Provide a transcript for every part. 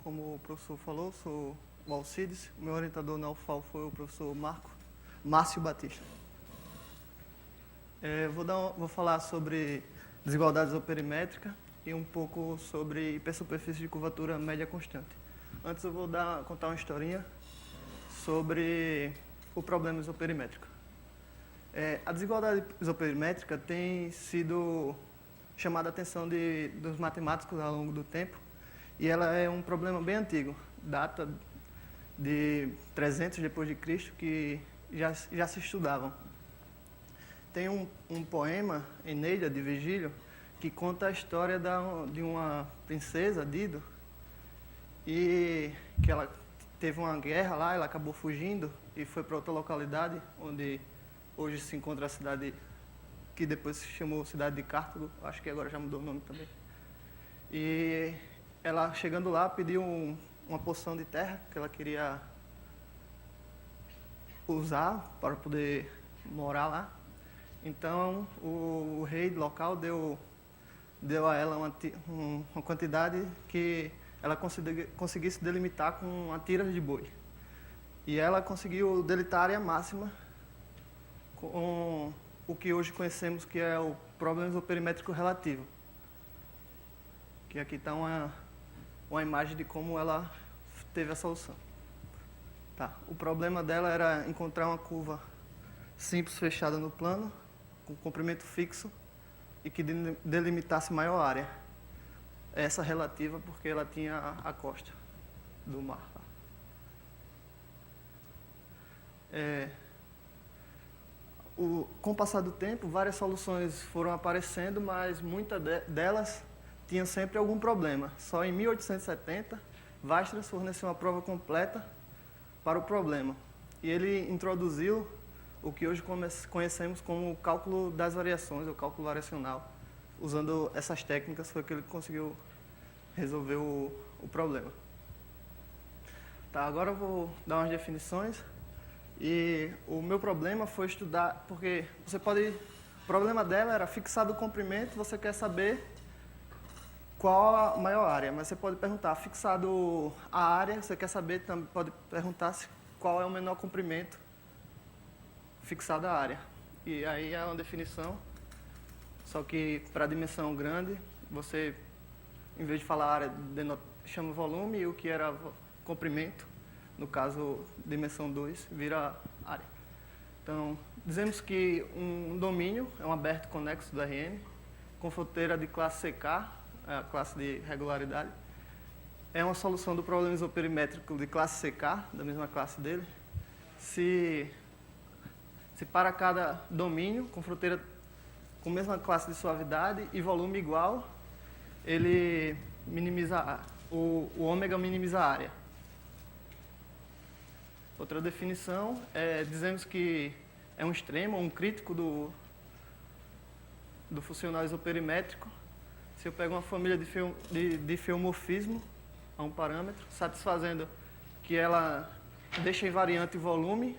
como o professor falou, sou o Alcides. O meu orientador na UFAL foi o professor Márcio Batista. Vou falar sobre desigualdade isoperimétrica e um pouco sobre hipersuperfície de curvatura média constante. Antes eu vou contar uma historinha sobre o problema isoperimétrico. A desigualdade isoperimétrica tem sido chamada a atenção dos matemáticos ao longo do tempo, e ela é um problema bem antigo, data de 300 depois de Cristo, que já se estudavam. Tem um poema, Eneida, de Virgílio, que conta a história de uma princesa, Dido, e que ela teve uma guerra lá, ela acabou fugindo e foi para outra localidade, onde hoje se encontra a cidade que depois se chamou cidade de Cartago, acho que agora já mudou o nome também. E ela, chegando lá, pediu uma porção de terra que ela queria usar para poder morar lá. Então, o rei local deu a ela uma quantidade que ela conseguisse delimitar com uma tira de boi. E ela conseguiu delimitar a área máxima com o que hoje conhecemos que é o problema isoperimétrico relativo. Que aqui está uma imagem de como ela teve a solução. Tá. O problema dela era encontrar uma curva simples fechada no plano, com comprimento fixo e que delimitasse maior área. Essa relativa porque ela tinha a costa do mar. Com o passar do tempo, várias soluções foram aparecendo, mas muitas delas tinham sempre algum problema. Só em 1870, Weierstrass forneceu uma prova completa para o problema. E ele introduziu o que hoje conhecemos como o cálculo das variações, o cálculo variacional. Usando essas técnicas foi que ele conseguiu resolver o problema. Tá, agora eu vou dar umas definições. E o meu problema foi estudar, porque o problema dela era fixado o comprimento, você quer saber qual a maior área, mas você pode perguntar, fixado a área, você quer saber, também pode perguntar qual é o menor comprimento fixado a área. E aí é uma definição, só que para dimensão grande, você, em vez de falar área, chama volume, e o que era comprimento, no caso, dimensão 2, vira área. Então, dizemos que um domínio é um aberto conexo do Rn, com fronteira de classe CK, a classe de regularidade, é uma solução do problema isoperimétrico de classe CK, da mesma classe dele, se para cada domínio, com fronteira com a mesma classe de suavidade e volume igual, ele minimiza o ômega minimiza a área. Outra definição dizemos que é um extremo, um crítico do funcional isoperimétrico. Se eu pego uma família de diffeomorfismo a um parâmetro, satisfazendo que ela deixa invariante o volume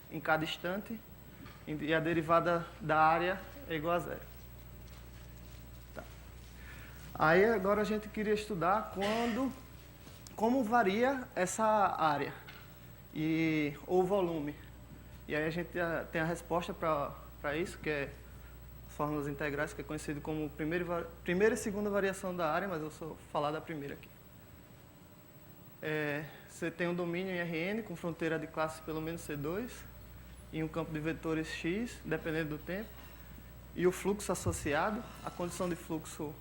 em cada instante e a derivada da área é igual a zero. Tá. Aí agora a gente queria estudar como varia essa área ou volume. E aí a gente tem a resposta para isso, que é fórmulas integrais, que é conhecido como primeira e segunda variação da área, mas eu só vou falar da primeira aqui. Você tem um domínio em Rn com fronteira de classe pelo menos C2 e um campo de vetores x, dependendo do tempo, e o fluxo associado. A condição de fluxo,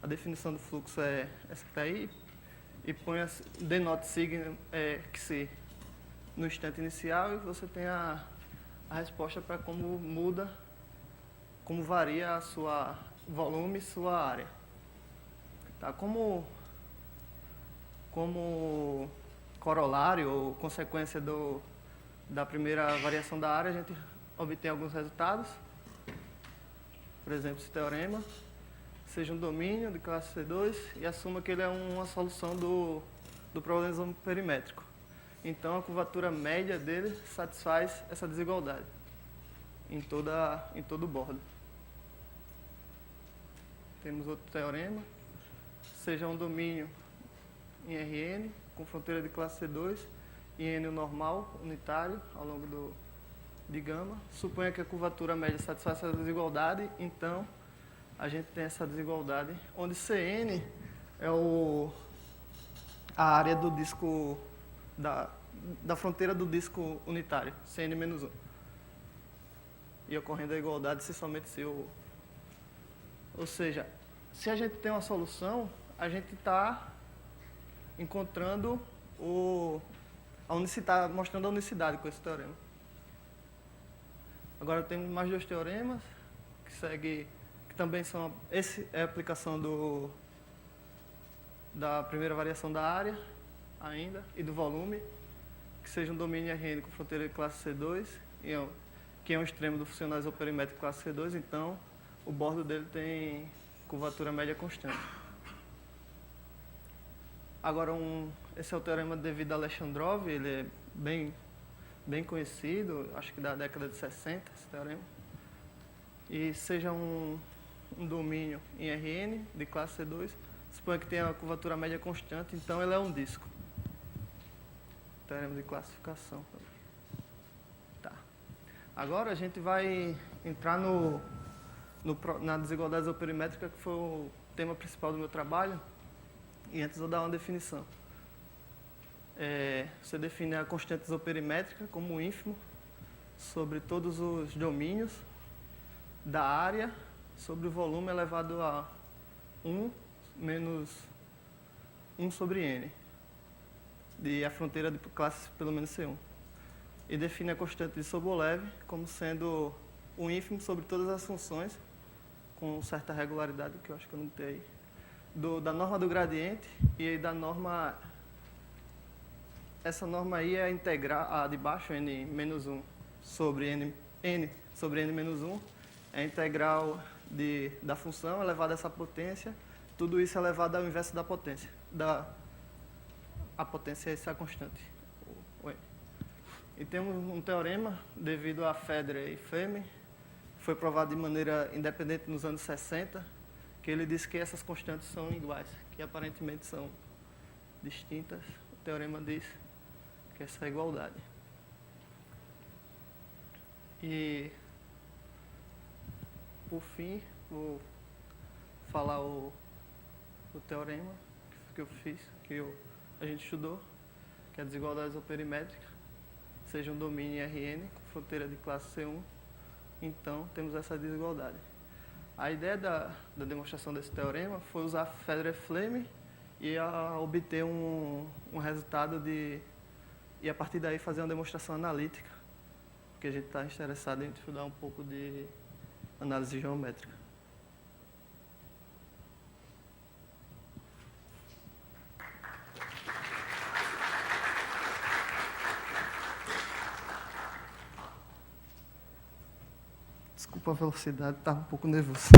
a definição do fluxo é essa que está aí, e denote signo que se no instante inicial, e você tem a resposta para como varia a sua volume e sua área. Tá? Como corolário ou consequência da primeira variação da área, a gente obtém alguns resultados. Por exemplo, esse teorema seja um domínio de classe C2 e assuma que ele é uma solução do problema isoperimétrico. Então, a curvatura média dele satisfaz essa desigualdade em todo o bordo. Temos outro teorema. Seja um domínio em Rn, com fronteira de classe C2, e N o normal, unitário, ao longo de gama. Suponha que a curvatura média satisfaça essa desigualdade, então a gente tem essa desigualdade, onde Cn é a área do disco, da fronteira do disco unitário, Cn menos 1. E ocorrendo a igualdade se somente se o... Ou seja, se a gente tem uma solução, a gente está encontrando está mostrando a unicidade com esse teorema. Agora temos mais dois teoremas que também são... Esse é a aplicação da primeira variação da área ainda e do volume, que seja um domínio Rn com fronteira de classe C2, que é um extremo do funcional isoperimétrico classe C2, então o bordo dele tem curvatura média constante. Agora, esse é o teorema de David-Alexandrov, ele é bem conhecido, acho que da década de 60, esse teorema. E seja um domínio em Rn de classe C2, suponha que tenha a curvatura média constante, então ele é um disco. Teorema de classificação. Tá. Agora a gente vai entrar na desigualdade isoperimétrica, que foi o tema principal do meu trabalho. E antes eu vou dar uma definição. Você define a constante isoperimétrica como ínfimo sobre todos os domínios da área sobre o volume elevado a 1 menos 1 sobre n, e a fronteira de classe pelo menos C1. E define a constante de Sobolev como sendo o ínfimo sobre todas as funções, com certa regularidade, que eu acho que eu não tenho aí, da norma do gradiente e da norma... Essa norma aí é integral, a de baixo, n menos 1 sobre n sobre n menos 1, é a integral da função elevada a essa potência, tudo isso elevado ao inverso da potência. A potência é essa constante. E temos um teorema, devido a Federer e Fleming, foi provado de maneira independente nos anos 60, que ele diz que essas constantes são iguais, que aparentemente são distintas. O teorema diz que essa é a igualdade. E, por fim, vou falar o teorema que eu fiz, a gente estudou, que é a desigualdade isoperimétrica, seja um domínio Rn com fronteira de classe C1, então temos essa desigualdade. A ideia da demonstração desse teorema foi usar Federer-Fleming e obter um resultado e a partir daí fazer uma demonstração analítica, porque a gente está interessado em estudar um pouco de análise geométrica. Desculpa a velocidade, estava um pouco nervoso.